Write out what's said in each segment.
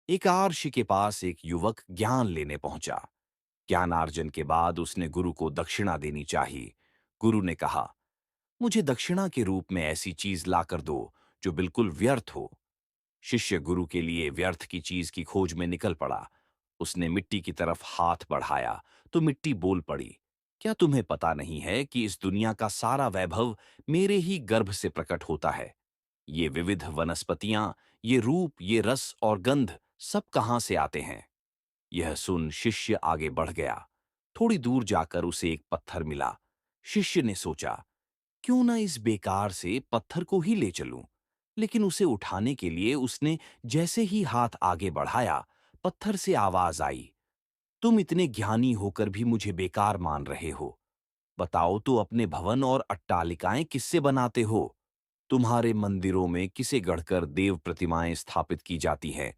एक आर्ष के पास एक युवक ज्ञान लेने पहुंचा। ज्ञानार्जन के बाद उसने गुरु को दक्षिणा देनी चाहिए। गुरु ने कहा, मुझे दक्षिणा के रूप में ऐसी चीज लाकर दो जो बिल्कुल व्यर्थ हो। शिष्य गुरु के लिए व्यर्थ की चीज की खोज में निकल पड़ा। उसने मिट्टी की तरफ हाथ बढ़ाया तो मिट्टी बोल पड़ी, क्या तुम्हें पता नहीं है कि इस दुनिया का सारा वैभव मेरे ही गर्भ से प्रकट होता है? ये विविध वनस्पतियां, ये रूप, ये रस और गंध सब कहां से आते हैं? यह सुन शिष्य आगे बढ़ गया। थोड़ी दूर जाकर उसे एक पत्थर मिला। शिष्य ने सोचा, क्यों ना इस बेकार से पत्थर को ही ले चलूं। लेकिन उसे उठाने के लिए उसने जैसे ही हाथ आगे बढ़ाया, पत्थर से आवाज आई, तुम इतने ज्ञानी होकर भी मुझे बेकार मान रहे हो। बताओ तो अपने भवन और अट्टालिकाएं किससे बनाते हो? तुम्हारे मंदिरों में किसे गढ़कर देव प्रतिमाएं स्थापित की जाती हैं?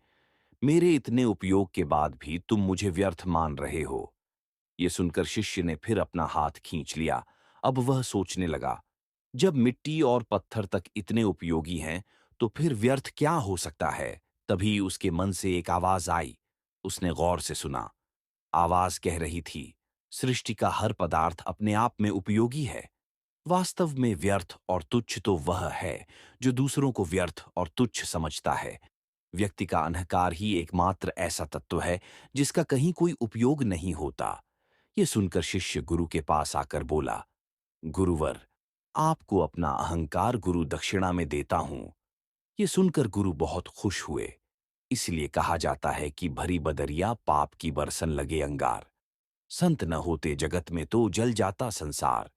मेरे इतने उपयोग के बाद भी तुम मुझे व्यर्थ मान रहे हो। ये सुनकर शिष्य ने फिर अपना हाथ खींच लिया। अब वह सोचने लगा, जब मिट्टी और पत्थर तक इतने उपयोगी हैं, तो फिर व्यर्थ क्या हो सकता है? तभी उसके मन से एक आवाज आई। उसने गौर से सुना। आवाज कह रही थी, सृष्टि का हर पदार्थ अपने आप में उपयोगी है। वास्तव में व्यर्थ और तुच्छ तो वह है जो दूसरों को व्यर्थ और तुच्छ समझता है। व्यक्ति का अहंकार ही एकमात्र ऐसा तत्व है जिसका कहीं कोई उपयोग नहीं होता। यह सुनकर शिष्य गुरु के पास आकर बोला, गुरुवर, आपको अपना अहंकार गुरु दक्षिणा में देता हूं। ये सुनकर गुरु बहुत खुश हुए। इसलिए कहा जाता है कि भरी बदरिया पाप की बरसन लगे अंगार। संत न होते जगत में तो जल जाता संसार।